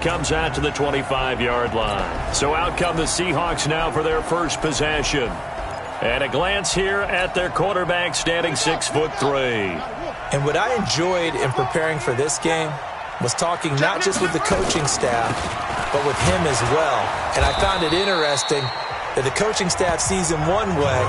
Comes out to the 25-yard line. So out come the Seahawks now for their first possession. And a glance here at their quarterback, standing 6'3". And what I enjoyed in preparing for this game was talking not just with the coaching staff, but with him as well. And I found it interesting that the coaching staff sees him one way,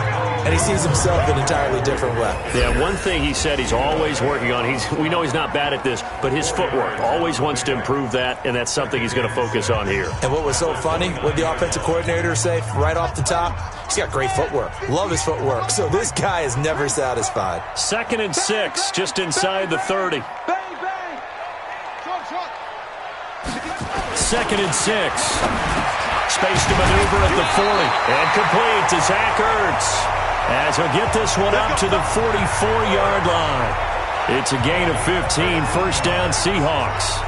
and he sees himself an entirely different way. Yeah, one thing he said he's always working on, we know he's not bad at this, but his footwork, always wants to improve that, and that's something he's going to focus on here. And what was so funny, what the offensive coordinator say right off the top, he's got great footwork. Love his footwork. So this guy is never satisfied. 2nd and 6, just inside the 30. 2nd and 6. Space to maneuver at the 40. And complete to Zach Ertz, as he'll get this one up to the 44-yard line. It's a gain of 15, first down Seahawks.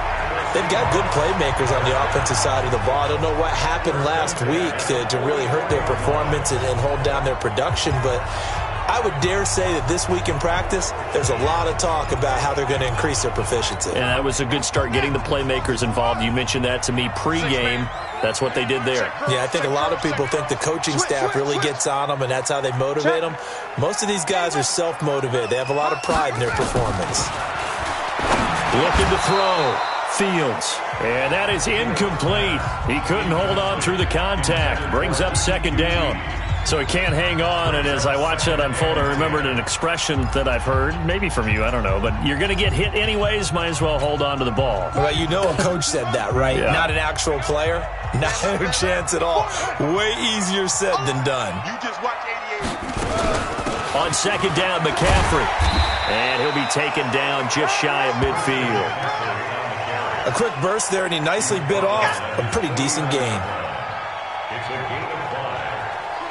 They've got good playmakers on the offensive side of the ball. I don't know what happened last week to really hurt their performance and hold down their production, but I would dare say that this week in practice, there's a lot of talk about how they're going to increase their proficiency. And that was a good start, getting the playmakers involved. You mentioned that to me pregame. That's what they did there. Yeah, I think a lot of people think the coaching staff really gets on them, and that's how they motivate them. Most of these guys are self-motivated. They have a lot of pride in their performance. Looking to throw. Fields. And that is incomplete. He couldn't hold on through the contact. Brings up 2nd down. So he can't hang on, and as I watch that unfold, I remembered an expression that I've heard, maybe from you, I don't know, but you're going to get hit anyways, might as well hold on to the ball. Well, you know a coach said that, right? Yeah. Not an actual player? Not a chance at all. Way easier said than done. You just watch 88. On 2nd down, McCaffrey. And he'll be taken down just shy of midfield. A quick burst there, and he nicely bit off a pretty decent gain. It's a gain of 5.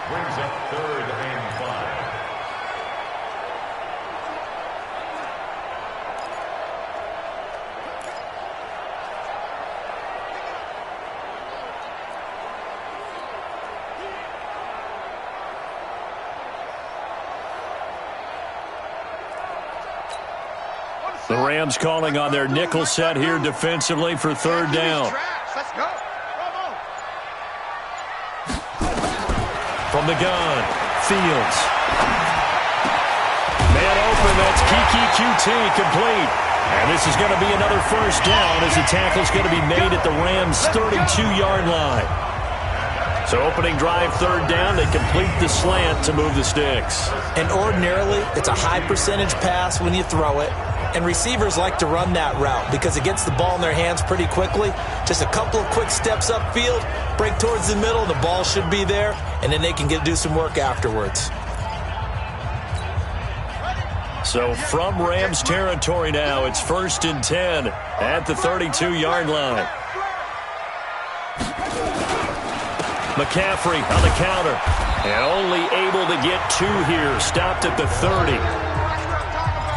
Brings up 3rd and 5. The Rams calling on their nickel set here defensively for 3rd down. Let's go. From the gun, Fields. Man open, that's Kiki QT, complete. And this is going to be another first down as the tackle's going to be made at the Rams' 32-yard line. So opening drive, 3rd down, they complete the slant to move the sticks. And ordinarily, it's a high percentage pass when you throw it. And receivers like to run that route because it gets the ball in their hands pretty quickly. Just a couple of quick steps upfield, break towards the middle, the ball should be there, and then they can do some work afterwards. So from Rams territory now, it's 1st and 10 at the 32-yard line. McCaffrey on the counter, and only able to get 2 here, stopped at the 30.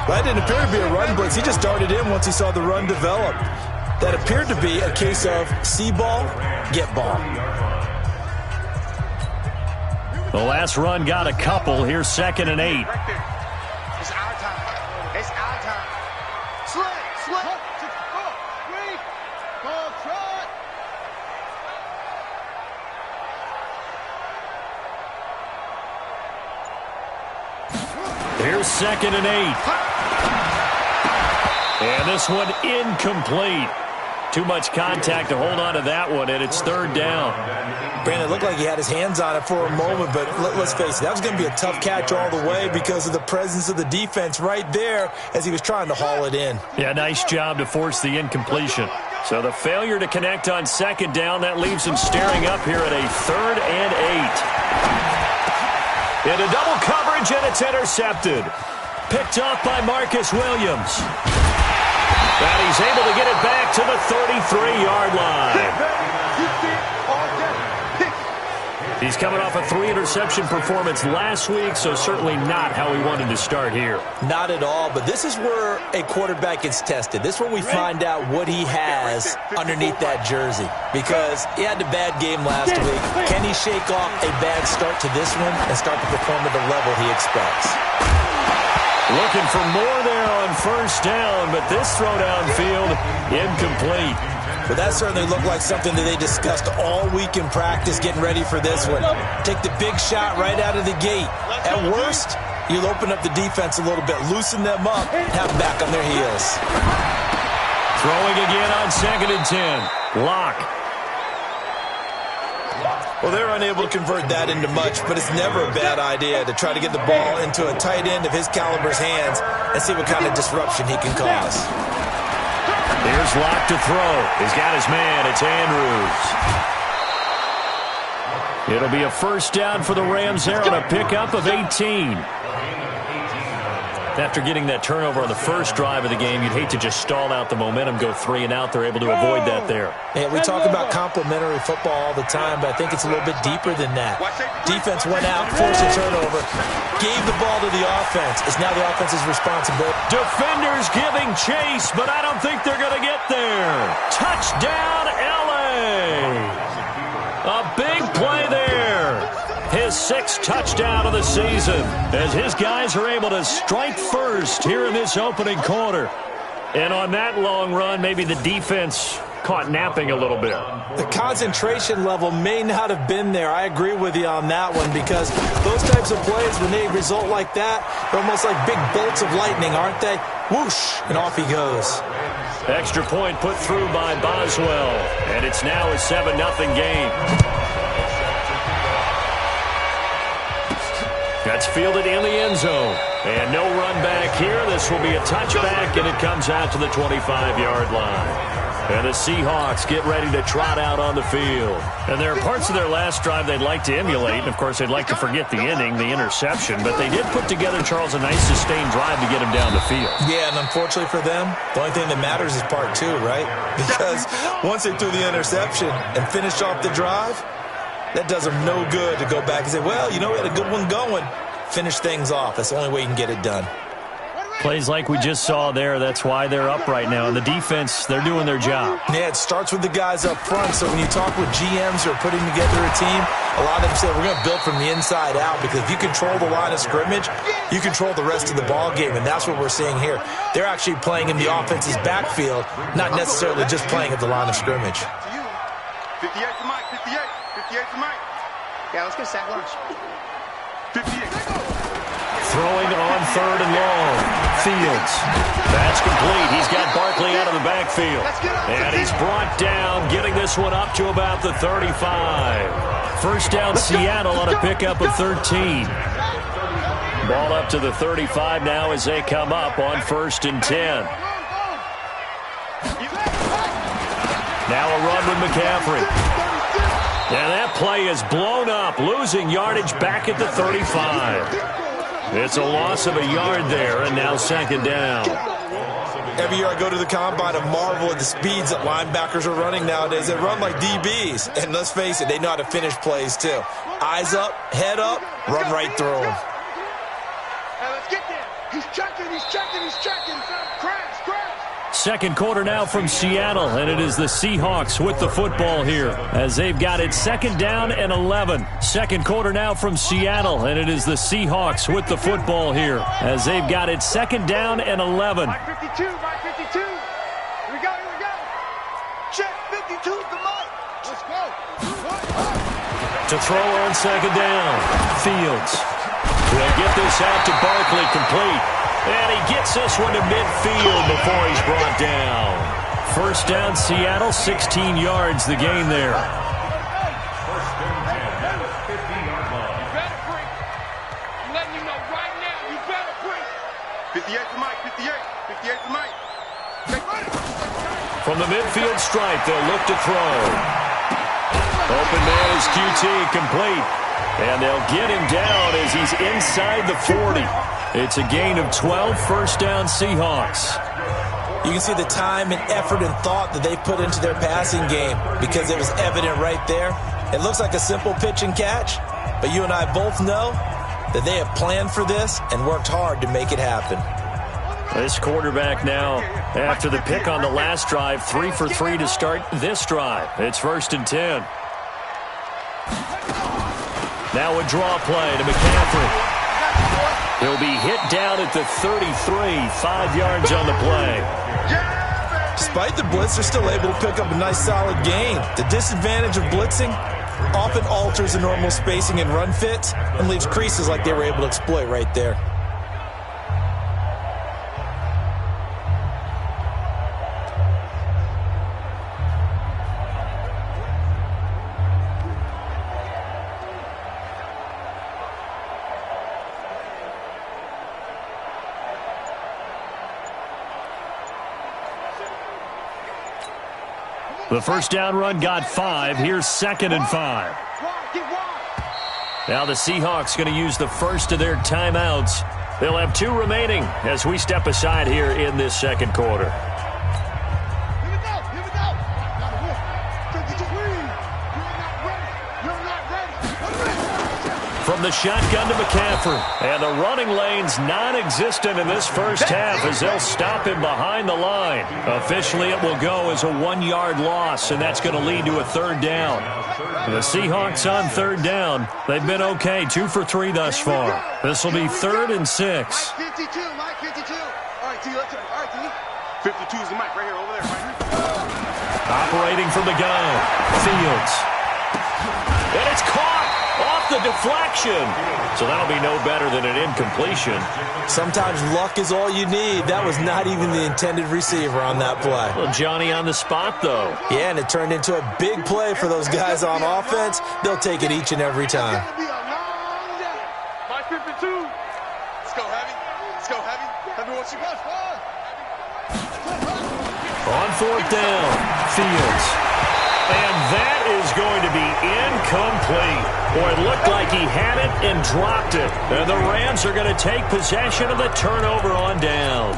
That didn't appear to be a run blitz. He just darted in once he saw the run develop. That appeared to be a case of see ball, get ball. The last run got a couple. Here's 2nd and 8. It's our time. It's our time. Slip. 4, 3, ball trot. Here's 2nd and 8. And this one incomplete. Too much contact to hold on to that one, and it's 3rd down. Brandon, it looked like he had his hands on it for a moment, but let's face it, that was going to be a tough catch all the way because of the presence of the defense right there as he was trying to haul it in. Yeah, nice job to force the incompletion. So the failure to connect on 2nd down, that leaves him staring up here at a 3rd and 8. Into double coverage, and it's intercepted. Picked off by Marcus Williams. And he's able to get it back to the 33-yard line. He's coming off a 3-interception performance last week, so certainly not how he wanted to start here. Not at all, but this is where a quarterback gets tested. This is where we find out what he has underneath that jersey. Because he had a bad game last week. Can he shake off a bad start to this one and start to perform at the level he expects? Looking for more there on 1st down, but this throw downfield, incomplete. But that certainly looked like something that they discussed all week in practice getting ready for this one. Take the big shot right out of the gate. At worst, you'll open up the defense a little bit, loosen them up, and have them back on their heels. Throwing again on 2nd and 10. Lock. Well, they're unable to convert that into much, but it's never a bad idea to try to get the ball into a tight end of his caliber's hands and see what kind of disruption he can cause. Here's Lock to throw. He's got his man. It's Andrews. It'll be a first down for the Rams there on a pickup of 18. After getting that turnover on the first drive of the game, you'd hate to just stall out the momentum, go 3 and out. They're able to avoid that there. Yeah, we talk about complementary football all the time, but I think it's a little bit deeper than that. Defense went out, forced a turnover, gave the ball to the offense. It's now the offense's responsibility. Defenders giving chase, but I don't think they're going to get there. Touchdown, L.A. A big play there. His 6th touchdown of the season as his guys are able to strike first here in this opening quarter. And on that long run, maybe the defense caught napping a little bit. The concentration level may not have been there. I agree with you on that one because those types of plays, when they result like that, they're almost like big bolts of lightning, aren't they? Whoosh, and off he goes. Extra point put through by Boswell, and it's now a 7-0 game. That's fielded in the end zone. And no run back here. This will be a touchback, and it comes out to the 25-yard line. And the Seahawks get ready to trot out on the field. And there are parts of their last drive they'd like to emulate. And, of course, they'd like to forget the inning, the interception. But they did put together, Charles, a nice sustained drive to get him down the field. Yeah, and unfortunately for them, the only thing that matters is part 2, right? Because once they threw the interception and finished off the drive, that does them no good to go back and say, well, you know, we had a good one going. Finish things off. That's the only way you can get it done. Plays like we just saw there, that's why they're up right now. And the defense, they're doing their job. Yeah, it starts with the guys up front. So when you talk with GMs who are putting together a team, a lot of them say, we're going to build from the inside out. Because if you control the line of scrimmage, you control the rest of the ball game. And that's what we're seeing here. They're actually playing in the offense's backfield, not necessarily just playing at the line of scrimmage. 58 to Mike, 58. 58 to Mike. Yeah, let's get sack lunch. 58. Throwing on 3rd and long. Fields. That's complete. He's got Barkley out of the backfield. And he's brought down, getting this one up to about the 35. First down, Seattle on a pickup of 13. Ball up to the 35 now as they come up on 1st and 10. Now a run with McCaffrey. And that play is blown up, losing yardage back at the 35. It's a loss of a yard there, and now 2nd down. Every year I go to the combine and marvel at the speeds that linebackers are running nowadays. They run like DBs. And let's face it, they know how to finish plays too. Eyes up, head up, run right through them. Hey, let's get there. He's checking, he's checking, he's checking. Crash, crash. Second quarter now from Seattle, and it is the Seahawks with the football here as they've got it 2nd down and 11. Second quarter now from Seattle, and it is the Seahawks with the football here as they've got it 2nd down and 11. Mike 52, Mike 52. Here we go, here we go. Check 52 to Mike. Let's go. To throw on 2nd down. Fields. He'll get this out to Barkley, complete. And he gets this one to midfield before he's brought down. First down, Seattle, 16 yards, the gain there. First and 10 at the 50-yard line. You better break. I'm letting you know right now, you better break. 58 to Mike, 58. 58 to Mike. Get ready. From the midfield stripe, they'll look to throw. Open man is QT, complete. And they'll get him down as he's inside the 40. It's a gain of 12, first down Seahawks. You can see the time and effort and thought that they put into their passing game because it was evident right there. It looks like a simple pitch and catch, but you and I both know that they have planned for this and worked hard to make it happen. This quarterback now, after the pick on the last drive, 3 for 3 to start this drive. It's 1st and 10. Now a draw play to McCaffrey. He'll be hit down at the 33, 5 yards on the play. Just despite the blitz, they're still able to pick up a nice solid gain. The disadvantage of blitzing often alters the normal spacing and run fits and leaves creases like they were able to exploit right there. The first down run got 5. Here's 2nd and 5. Now the Seahawks going to use the first of their timeouts. They'll have 2 remaining as we step aside here in this second quarter. From the shotgun to McCaffrey. And the running lane's non-existent in this first half as they'll stop him behind the line. Officially, it will go as a 1-yard loss, and that's going to lead to a 3rd down. The Seahawks on 3rd down. They've been okay, 2 for 3 thus far. This will be 3rd and 6. Mike 52, Mike 52. All right, T, let's go. All right, T. 52 is the mic right here, over there, right here. Operating from the gun, Fields. And it's caught off the deflection. So that'll be no better than an incompletion. Sometimes luck is all you need. That was not even the intended receiver on that play. Well, Johnny on the spot, though. Yeah, and it turned into a big play for those guys on offense. They'll take it each and every time. Mike 52. Let's go, Heavy. Let's go, Heavy. Heavy, what you got? On 4th down, Fields. And that is going to be incomplete. Boy, it looked like he had it and dropped it. And the Rams are going to take possession of the turnover on downs.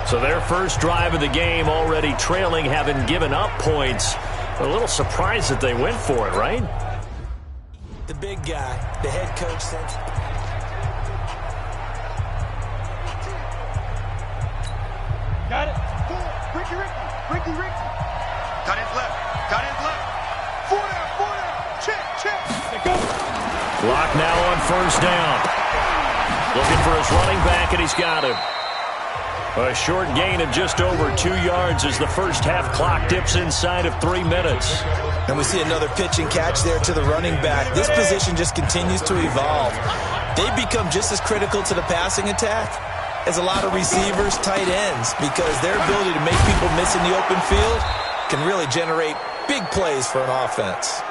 So their first drive of the game already trailing, having given up points. A little surprised that they went for it, right? The big guy, the head coach said. Got it. Ricky. Got his left. Four down. Check. Clock now on 1st down. Looking for his running back, and he's got him. A short gain of just over 2 yards as the first half clock dips inside of 3 minutes. And we see another pitch and catch there to the running back. This position just continues to evolve. They become just as critical to the passing attack as a lot of receivers, tight ends, because their ability to make people miss in the open field can really generate big plays for an offense.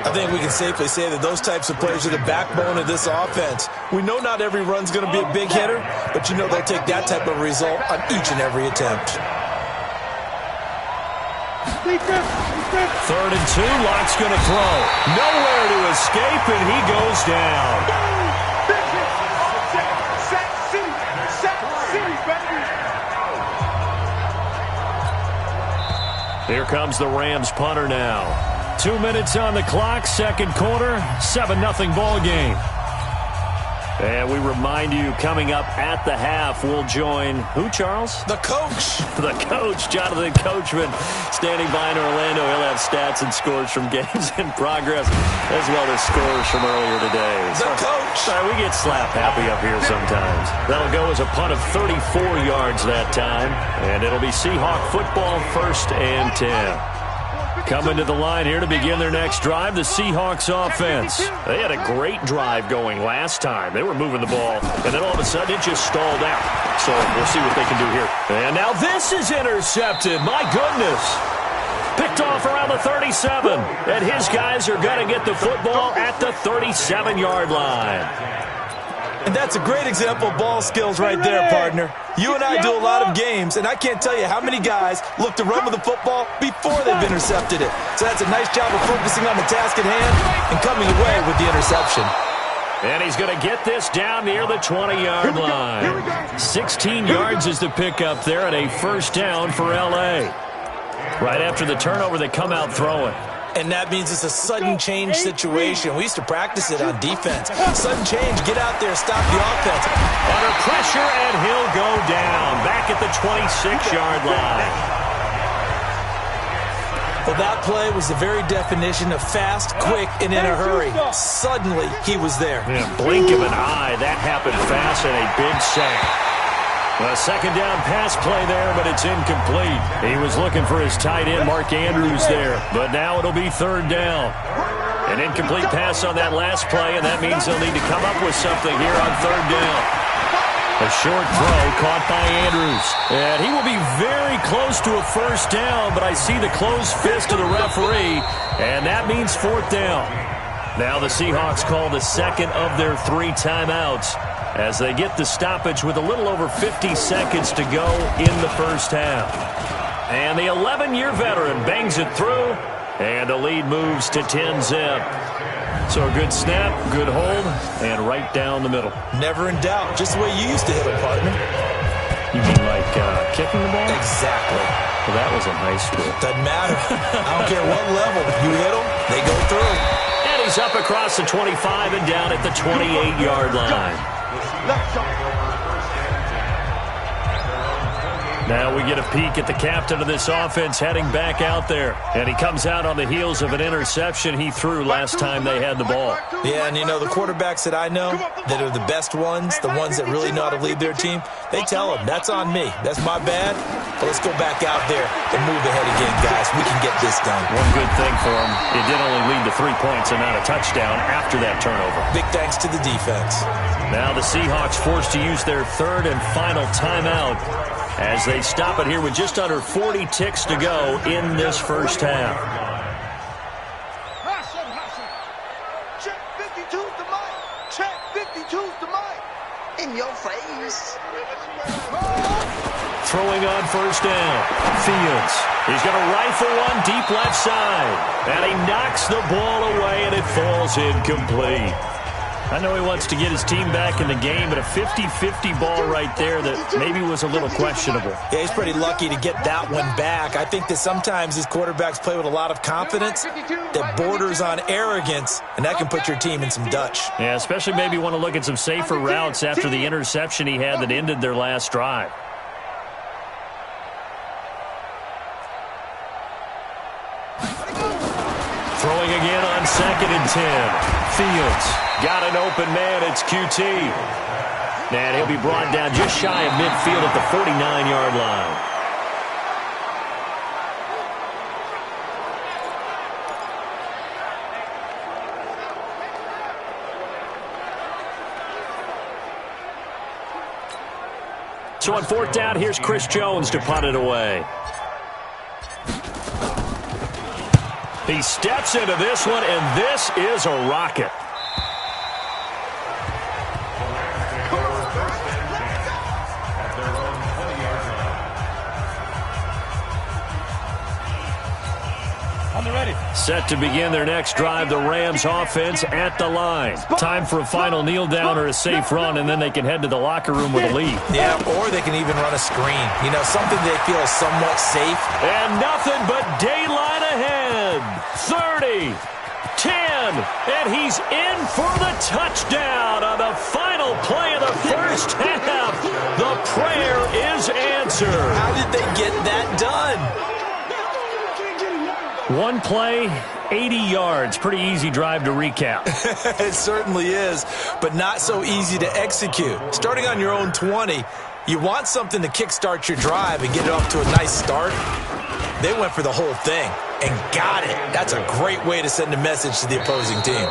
I think we can safely say that those types of plays are the backbone of this offense. We know not every run's going to be a big hitter, but you know they'll take that type of result on each and every attempt. 3rd and 2, Lock's going to throw. Nowhere to escape, and he goes down. Here comes the Rams punter now. 2 minutes on the clock, second quarter, 7-0 ball game. And we remind you, coming up at the half, we'll join who, Charles? The coach. The coach, Jonathan Coachman, standing by in Orlando. He'll have stats and scores from games in progress, as well as scores from earlier today. The coach. Sorry, we get slap happy up here sometimes. That'll go as a punt of 34 yards that time, and it'll be Seahawk football, 1st and 10. Coming to the line here to begin their next drive, the Seahawks offense. They had a great drive going last time. They were moving the ball, and then all of a sudden it just stalled out. So we'll see what they can do here. And now this is intercepted. My goodness. Picked off around the 37. And his guys are going to get the football at the 37-yard line. And that's a great example of ball skills right there, partner. You and I do a lot of games, and I can't tell you how many guys look to run with the football before they've intercepted it. So that's a nice job of focusing on the task at hand and coming away with the interception. And he's going to get this down near the 20-yard line. 16 yards is the pickup there, and a 1st down for L.A. Right after the turnover, they come out throwing. And that means it's a sudden change situation. We used to practice it on defense. Sudden change, get out there, stop the offense. Under pressure, and he'll go down. Back at the 26-yard line. Well, that play was the very definition of fast, quick, and in a hurry. Suddenly, he was there. In a blink of an eye, that happened fast, and a big sack. A second down pass play there, but it's incomplete. He was looking for his tight end, Mark Andrews, there. But now it'll be third down. An incomplete pass on that last play, and that means they'll need to come up with something here on third down. A short throw caught by Andrews. And he will be very close to a first down, but I see the closed fist of the referee, and that means fourth down. Now the Seahawks call the second of their 3 timeouts as they get the stoppage with a little over 50 seconds to go in the first half. And the 11-year veteran bangs it through, and the lead moves to 10-zip. So a good snap, good hold, and right down the middle. Never in doubt. Just the way you used to hit them, partner. You mean like kicking the ball? Exactly. Well, that was in high school. Doesn't matter. I don't care what level. You hit them, they go through. And he's up across the 25 and down at the 28-yard line. Now we get a peek at the captain of this offense heading back out there. And he comes out on the heels of an interception he threw last time they had the ball. Yeah, and you know, the quarterbacks that I know that are the best ones, the ones that really know how to lead their team, they tell them, that's on me. That's my bad. But let's go back out there and move ahead again, guys. We can get this done. One good thing for him, it did only lead to 3 points and not a touchdown after that turnover. Big thanks to the defense. Now the Seahawks forced to use their third and final timeout as they stop it here with just under 40 ticks to go in this first half. Check 52's the mic. Check 52's the mic. In your face. Throwing on first down. Fields. He's going to rifle one deep left side. And he knocks the ball away, and it falls incomplete. I know he wants to get his team back in the game, but a 50-50 ball right there that maybe was a little questionable. Yeah, he's pretty lucky to get that one back. I think that sometimes these quarterbacks play with a lot of confidence that borders on arrogance, and that can put your team in some Dutch. Yeah, especially maybe want to look at some safer routes after the interception he had that ended their last drive. Throwing again on 2nd and 10. Fields got an open man. It's QT. And he'll be brought down just shy of midfield at the 49-yard line. So on fourth down, here's Chris Jones to punt it away. He steps into this one, and this is a rocket. Set to begin their next drive, the Rams offense at the line. Time for a final kneel down or a safe run, and then they can head to the locker room with a lead. Yeah, or they can even run a screen. You know, something they feel somewhat safe. And nothing but daylight ahead. 30, 10, and he's in for the touchdown on the final play of the first half. The prayer is answered. How did they get that done? One play, 80 yards. Pretty easy drive to recap. It certainly is, but not so easy to execute. Starting on your own 20, you want something to kickstart your drive and get it off to a nice start. They went for the whole thing and got it. That's a great way to send a message to the opposing team.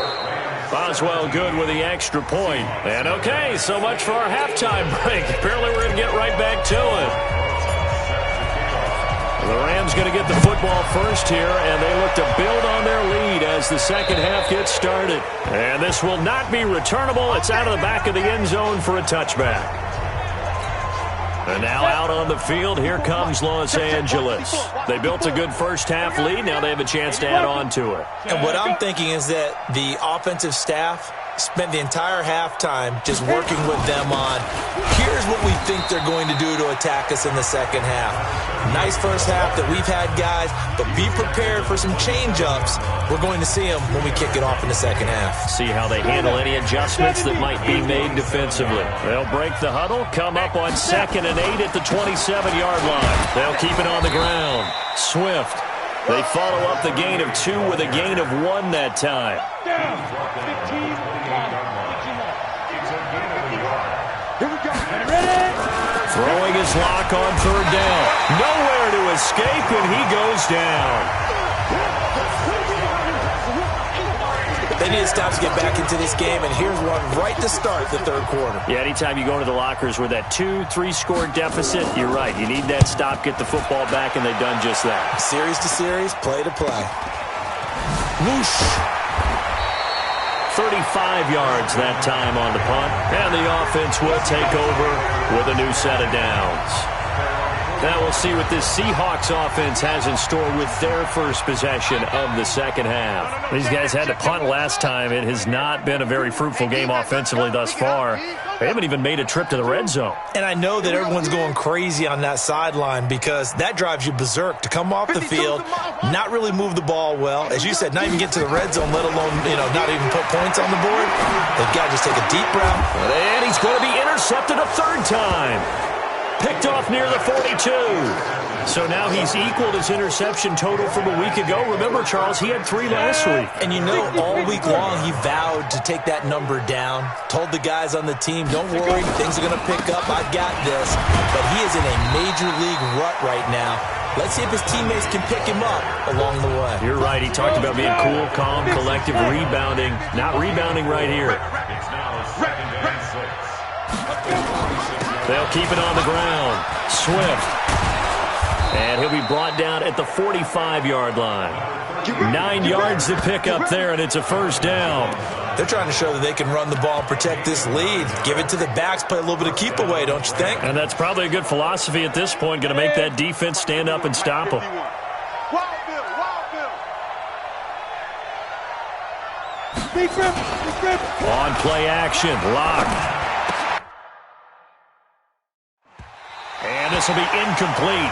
Boswell good with the extra point. And okay, so much for our halftime break. Apparently we're going to get right back to it. The Rams going to get the football first here, and they look to build on their lead as the second half gets started. And this will not be returnable. It's out of the back of the end zone for a touchback. And now out on the field, here comes Los Angeles. They built a good first half lead. Now they have a chance to add on to it. And what I'm thinking is that the offensive staff spent the entire halftime just working with them on, here's what we think they're going to do to attack us in the second half. Nice first half that we've had, guys, but be prepared for some change-ups. We're going to see them when we kick it off in the second half. See how they handle any adjustments that might be made defensively. They'll break the huddle, come up on 2nd and 8 at the 27-yard line. They'll keep it on the ground. Swift. They follow up the gain of 2 with a gain of 1 that time. Throwing his lock on third down. Nowhere to escape, and he goes down. They need to stop to get back into this game, and here's one right to start the third quarter. Yeah, anytime you go into the lockers with that 2-3 score deficit, you're right. You need that stop, get the football back, and they've done just that. Series to series, play to play. Whoosh. 35 yards that time on the punt, and the offense will take over with a new set of downs. Now we'll see what this Seahawks offense has in store with their first possession of the second half. These guys had to punt last time. It has not been a very fruitful game offensively thus far. They haven't even made a trip to the red zone. And I know that everyone's going crazy on that sideline because that drives you berserk to come off the field, not really move the ball well. As you said, not even get to the red zone, let alone, not even put points on the board. They've got to just take a deep breath. And he's going to be intercepted a third time. Picked off near the 42. So now he's equaled his interception total from a week ago. Remember, Charles, he had 3 last week. And all week long he vowed to take that number down. Told the guys on the team, don't worry, things are going to pick up. I got this. But he is in a major league rut right now. Let's see if his teammates can pick him up along the way. You're right. He talked about being cool, calm, collective, rebounding. Not rebounding right here. It's now 2nd and 6. They'll keep it on the ground. Swift. And he'll be brought down at the 45-yard line. 9 yards to pick up there, and it's a first down. They're trying to show that they can run the ball and protect this lead. Give it to the backs, play a little bit of keep away, don't you think? And that's probably a good philosophy at this point, going to make that defense stand up and stop them. On play action, lock. And this will be incomplete.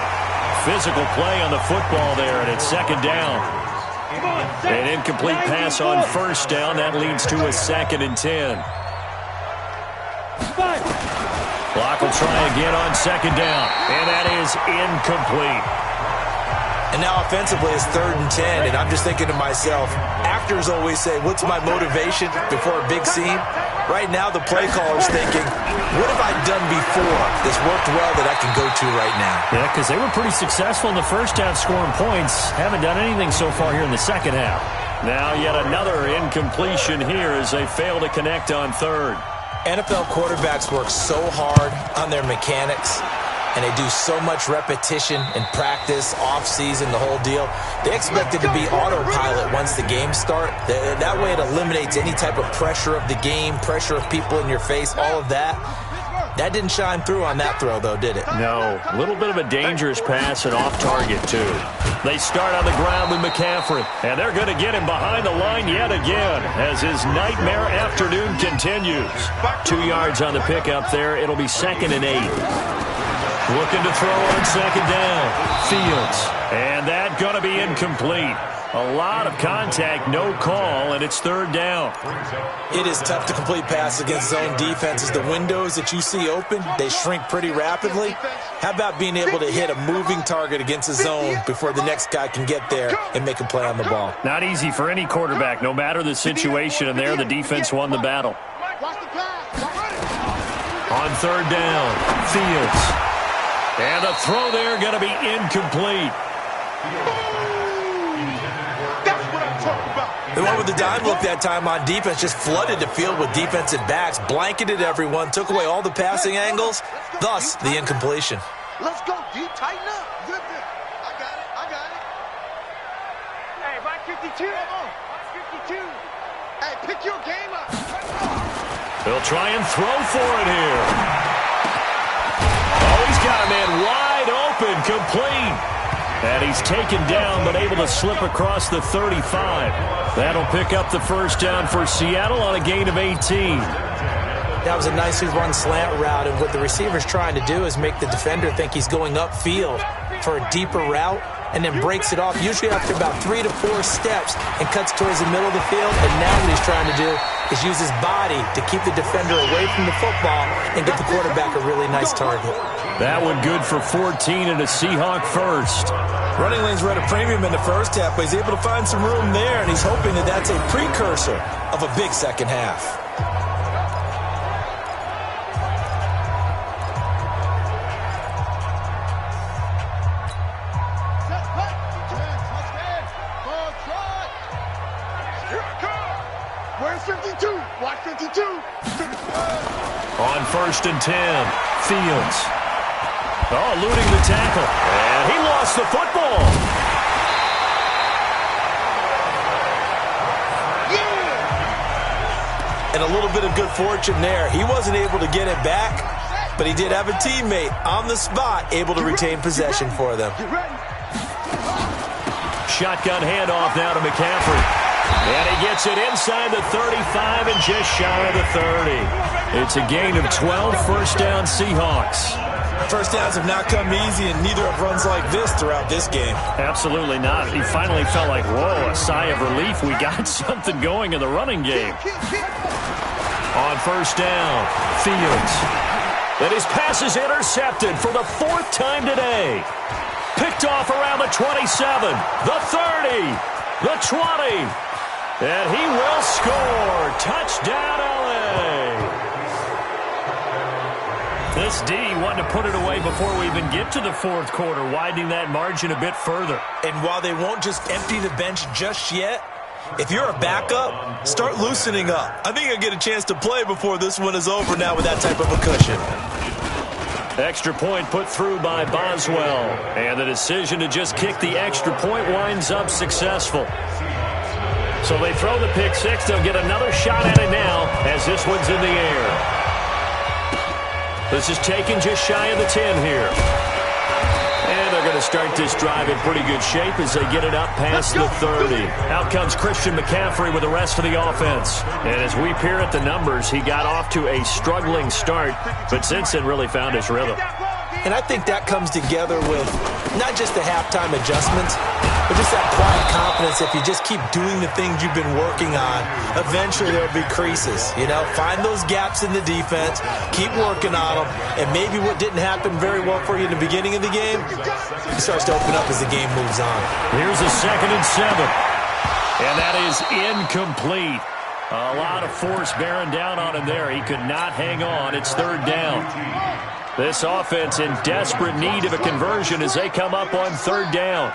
Physical play on the football there, and it's second down. An incomplete pass on first down. That leads to a 2nd and 10. Clock will try again on second down, and that is incomplete. And now offensively it's 3rd and 10, and I'm just thinking to myself, actors always say, what's my motivation before a big scene? Right now the play caller's thinking, what have I done before that's worked well that I can go to right now? Yeah, because they were pretty successful in the first half scoring points. Haven't done anything so far here in the second half. Now yet another incompletion here as they fail to connect on third. NFL quarterbacks work so hard on their mechanics, and they do so much repetition and practice, off-season, the whole deal. They expect it to be autopilot once the games start. That way it eliminates any type of pressure of the game, pressure of people in your face, all of that. That didn't shine through on that throw, though, did it? No. A little bit of a dangerous pass and off target, too. They start on the ground with McCaffrey, and they're going to get him behind the line yet again as his nightmare afternoon continues. 2 yards on the pickup there. It'll be 2nd and 8. Looking to throw on second down. Fields. And that going to be incomplete. A lot of contact, no call, and it's 3rd down. It is tough to complete passes against zone defenses. The windows that you see open, they shrink pretty rapidly. How about being able to hit a moving target against a zone before the next guy can get there and make a play on the ball? Not easy for any quarterback, no matter the situation, and there the defense won the battle. On 3rd down, Fields. And the throw there going to be incomplete. The one with the dime look that time on defense just flooded the field with defensive backs, blanketed everyone, took away all the passing angles, thus the incompletion. Let's go, D. Tighten up. Good. I got it. Hey, Mike 52. Mike 52. Hey, pick your game up. They'll try and throw for it here. Oh, he's got a man wide open, complete. And he's taken down, but able to slip across the 35. That'll pick up the first down for Seattle on a gain of 18. That was a nicely run slant route, and what the receiver's trying to do is make the defender think he's going upfield for a deeper route, and then breaks it off, usually after about 3 to 4 steps, and cuts towards the middle of the field. And now what he's trying to do is use his body to keep the defender away from the football and get the quarterback a really nice target. That one good for 14 and a Seahawk first. Running lanes were at a premium in the first half, but he's able to find some room there, and he's hoping that that's a precursor of a big second half. Where's 52? Watch 52. On 1st and 10, Fields. Oh, eluding the tackle. And he lost the football. And a little bit of good fortune there. He wasn't able to get it back, but he did have a teammate on the spot able to retain possession for them. Shotgun handoff now to McCaffrey. And he gets it inside the 35 and just shy of the 30. It's a gain of 12, first down Seahawks. First downs have not come easy, and neither have runs like this throughout this game. Absolutely not. He finally felt like, whoa, a sigh of relief. We got something going in the running game. On 1st down, Fields. And his pass is intercepted for the 4th time today. Picked off around the 27, the 30, the 20. And he will score. Touchdown, L.A. This D wanted to put it away before we even get to the 4th quarter, widening that margin a bit further. And while they won't just empty the bench just yet, if you're a backup, start loosening up. I think you'll get a chance to play before this one is over now with that type of a cushion. Extra point put through by Boswell. And the decision to just kick the extra point winds up successful. So they throw the pick six. They'll get another shot at it now as this one's in the air. This is taken just shy of the 10 here. And they're going to start this drive in pretty good shape as they get it up past the 30. Out comes Christian McCaffrey with the rest of the offense. And as we peer at the numbers, he got off to a struggling start, but since then really found his rhythm. And I think that comes together with not just the halftime adjustments, but just that quiet confidence. If you just keep doing the things you've been working on, eventually there'll be creases. You know, find those gaps in the defense, keep working on them, and maybe what didn't happen very well for you in the beginning of the game, it starts to open up as the game moves on. Here's a 2nd and 7. And that is incomplete. A lot of force bearing down on him there. He could not hang on. It's 3rd down. This offense in desperate need of a conversion as they come up on 3rd down.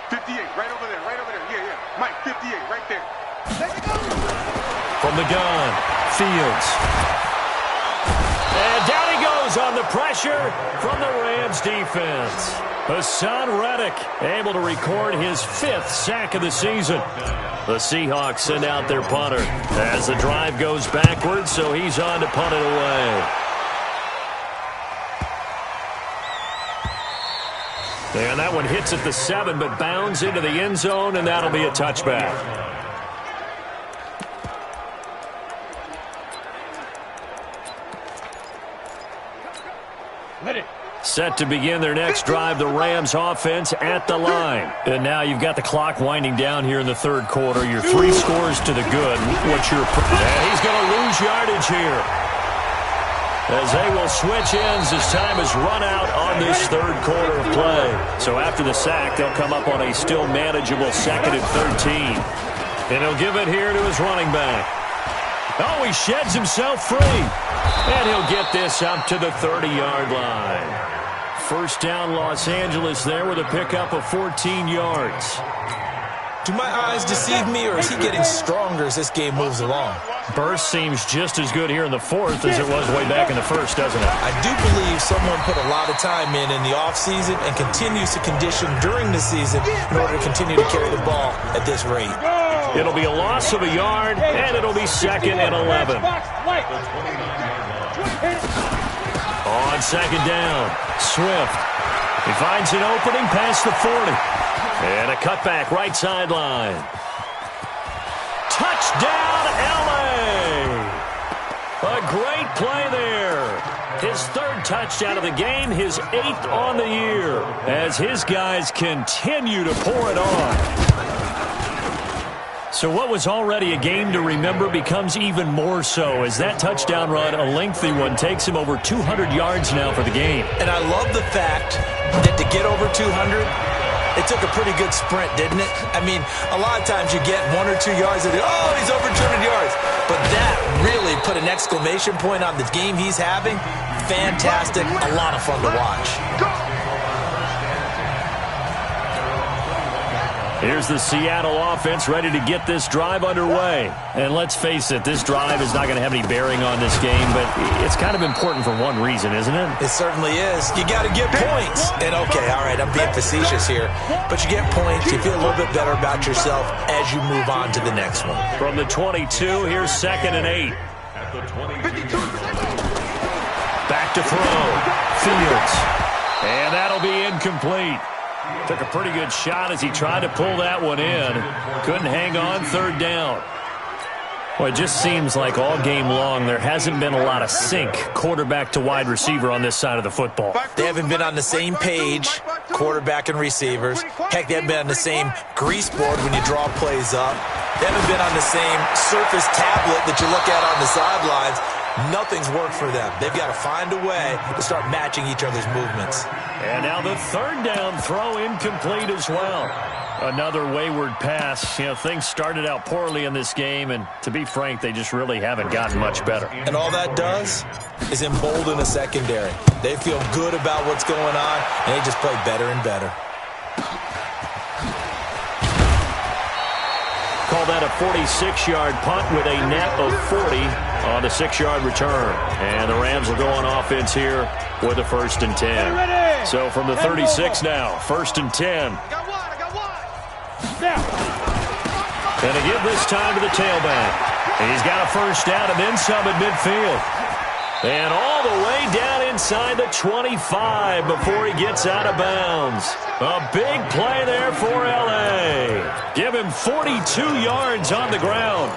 58, right over there, right over there. Yeah. Mike, 58, right there. From the gun, Fields. And down he goes on the pressure from the Rams defense. Hassan Reddick able to record his 5th sack of the season. The Seahawks send out their punter as the drive goes backwards, so he's on to punt it away. And that one hits at the 7, but bounds into the end zone, and that'll be a touchback. Set to begin their next drive, the Rams offense at the line. And now you've got the clock winding down here in the 3rd quarter. You're 3 scores to the good. What's your... And he's going to lose yardage here, as they will switch ends as time has run out on this 3rd quarter of play. So after the sack, they'll come up on a still manageable 2nd and 13. And he'll give it here to his running back. Oh, he sheds himself free. And he'll get this up to the 30-yard line. First down, Los Angeles there with a pickup of 14 yards. Do my eyes deceive me, or is he getting stronger as this game moves along? Burst seems just as good here in the 4th as it was way back in the 1st, doesn't it? I do believe someone put a lot of time in the offseason and continues to condition during the season in order to continue to carry the ball at this rate. It'll be a loss of a yard, and it'll be 2nd and 11. On 2nd down, Swift. He finds an opening past the 40. And a cutback right sideline. Touchdown, L.A. A great play there. His 3rd touchdown of the game, his 8th on the year, as his guys continue to pour it on. So what was already a game to remember becomes even more so as that touchdown run, a lengthy one, takes him over 200 yards now for the game. And I love the fact that to get over 200, it took a pretty good sprint, didn't it? I mean, a lot of times you get 1 or 2 yards and oh, he's over 200 yards. But that really put an exclamation point on the game he's having. Fantastic. A lot of fun to watch. Here's the Seattle offense ready to get this drive underway. And let's face it, this drive is not going to have any bearing on this game, but it's kind of important for one reason, isn't it? It certainly is. You got to get points. And okay, all right, I'm being facetious here, but you get points, you feel a little bit better about yourself as you move on to the next one. From the 22, here's 2nd and 8. At the 22. Back to throw. Fields. And that'll be incomplete. Took a pretty good shot as he tried to pull that one in. Couldn't hang on, 3rd down. Well, it just seems like all game long there hasn't been a lot of sync quarterback to wide receiver on this side of the football. They haven't been on the same page, quarterback and receivers. Heck, they haven't been on the same grease board when you draw plays up. They haven't been on the same Surface tablet that you look at on the sidelines. Nothing's worked for them. They've got to find a way to start matching each other's movements. And now the 3rd down throw incomplete as well. Another wayward pass. You know, things started out poorly in this game, and to be frank, they just really haven't gotten much better. And all that does is embolden a secondary. They feel good about what's going on, and they just play better and better. Call that a 46-yard punt with a net of 40 on the 6-yard return. And the Rams will go on offense here with a 1st and 10. So from the 36 now, 1st and 10. And to give this time to the tailback. He's got a 1st down and then some at midfield. And all the way down inside the 25 before he gets out of bounds. A big play there for L.A. Give him 42 yards on the ground.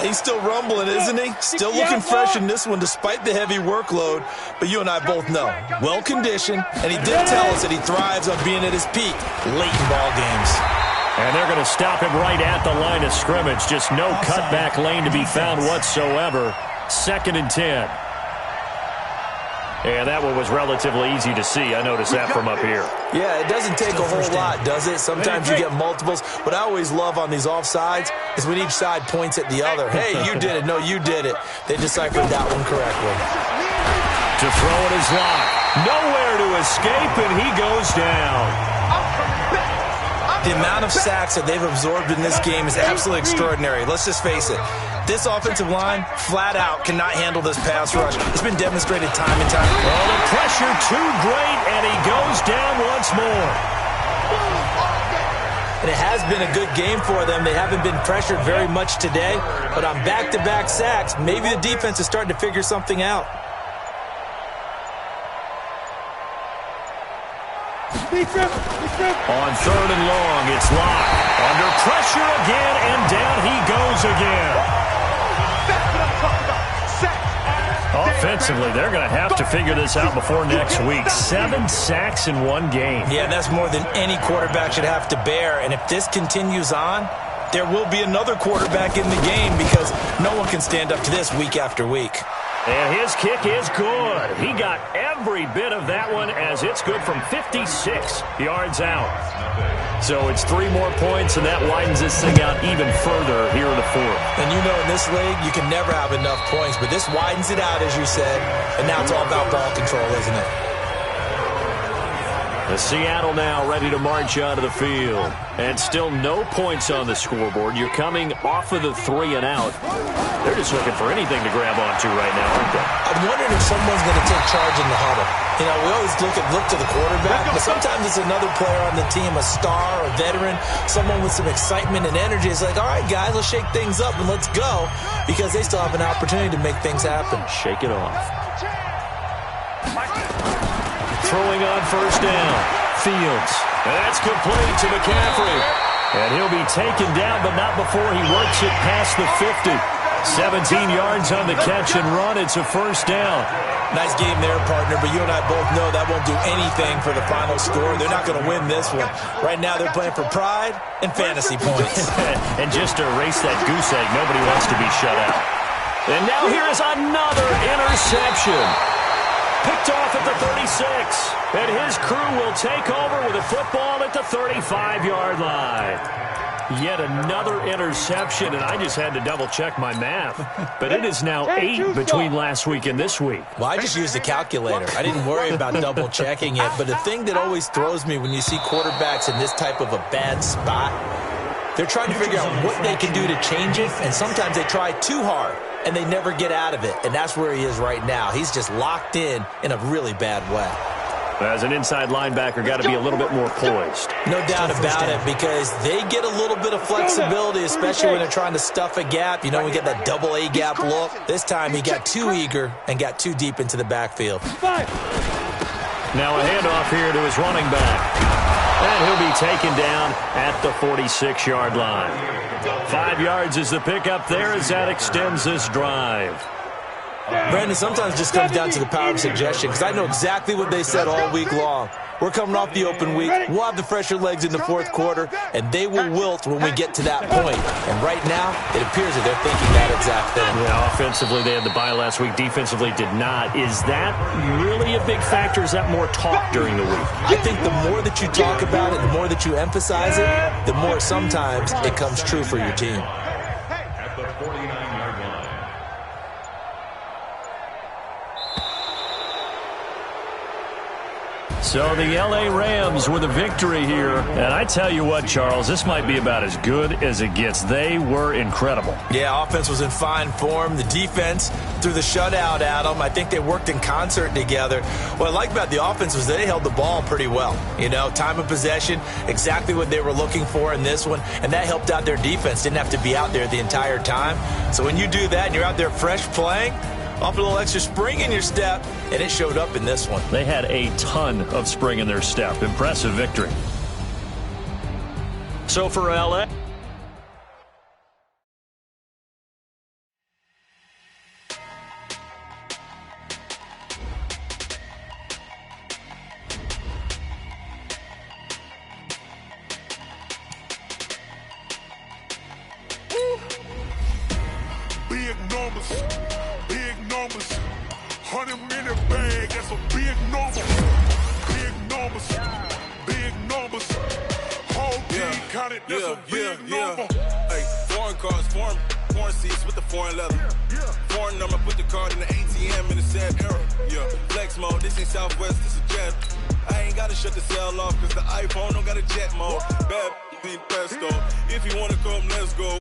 He's still rumbling, isn't he? Still looking fresh in this one despite the heavy workload. But you and I both know, well-conditioned, and he did tell us that he thrives on being at his peak late in ball games. And they're going to stop him right at the line of scrimmage. Just no cutback lane to be found whatsoever. 2nd and 10. And that one was relatively easy to see. I noticed that from up here. Yeah, it doesn't take a whole lot, does it? Sometimes you get multiples. What I always love on these offsides is when each side points at the other. Hey, you did it. No, you did it. They deciphered that one correctly. To throw it is locked. Nowhere to escape, and he goes down. The amount of sacks that they've absorbed in this game is absolutely extraordinary. Let's just face it. This offensive line, flat out, cannot handle this pass rush. It's been demonstrated time and time. Well, the pressure too great, and he goes down once more. And it has been a good game for them. They haven't been pressured very much today, but on back-to-back sacks, maybe the defense is starting to figure something out. On 3rd and long, it's locked. Under pressure again, and down he goes again. Offensively, they're going to have to figure this out before next week. 7 sacks in one game. Yeah, that's more than any quarterback should have to bear. And if this continues on, there will be another quarterback in the game because no one can stand up to this week after week. And his kick is good. He got every bit of that one as it's good from 56 yards out. So it's 3 more points, and that widens this thing out even further here in the 4th. And you know in this league, you can never have enough points, but this widens it out, as you said, and now it's all about ball control, isn't it? The Seattle now ready to march out of the field. And still no points on the scoreboard. You're coming off of the 3 and out. They're just looking for anything to grab onto right now, aren't they? I'm wondering if someone's going to take charge in the huddle. You know, we always look to the quarterback, but sometimes it's another player on the team, a star, a veteran, someone with some excitement and energy. It's like, all right, guys, let's shake things up and let's go, because they still have an opportunity to make things happen. Shake it off. Throwing on 1st down. Fields. And that's complete to McCaffrey. And he'll be taken down, but not before he works it past the 50. 17 yards on the catch and run. It's a 1st down. Nice game there, partner, but you and I both know that won't do anything for the final score. They're not going to win this one. Right now they're playing for pride and fantasy points. And just to erase that goose egg, nobody wants to be shut out. And now here is another interception. Picked off at the 36. And his crew will take over with a football at the 35-yard line. Yet another interception, and I just had to double-check my math. But it is now 8 between last week and this week. Well, I just used a calculator. I didn't worry about double-checking it. But the thing that always throws me when you see quarterbacks in this type of a bad spot, they're trying to figure out what they can do to change it, and sometimes they try too hard, and they never get out of it. And that's where he is right now. He's just locked in a really bad way. As an inside linebacker, got to be a little bit more poised. No doubt about it, because they get a little bit of flexibility, especially when they're trying to stuff a gap. You know, we get that double A gap look. This time he got too eager and got too deep into the backfield. Now a handoff here to his running back. And he'll be taken down at the 46-yard line. 5 yards is the pickup there as that extends this drive. Brandon, sometimes it just comes down to the power of suggestion, because I know exactly what they said all week long. We're coming off the open week. We'll have the fresher legs in the fourth quarter, and they will wilt when we get to that point. And right now, it appears that they're thinking that exact thing. Yeah, offensively, they had the bye last week. Defensively, did not. Is that really a big factor? Is that more talk during the week? I think the more that you talk about it, the more that you emphasize it, the more sometimes it comes true for your team. At the 49-yard line. So the L.A. Rams with a victory here. And I tell you what, Charles, this might be about as good as it gets. They were incredible. Yeah, offense was in fine form. The defense threw the shutout at them. I think they worked in concert together. What I like about the offense was they held the ball pretty well. You know, time of possession, exactly what they were looking for in this one. And that helped out their defense. Didn't have to be out there the entire time. So when you do that and you're out there fresh playing, off a little extra spring in your step, and it showed up in this one. They had a ton of spring in their step. Impressive victory. So for L.A. Big numbers. 100-minute bag, that's a big number. Big numbers. Whole team counted, that's a big number. Hey, foreign cars, foreign seats with the foreign leather. Foreign number, put the card in the ATM in the sad era. Yeah, flex mode, this ain't Southwest, this is jet. I ain't gotta shut the cell off, cause the iPhone don't got a jet mode. Bad in pesto, if you wanna come, let's go.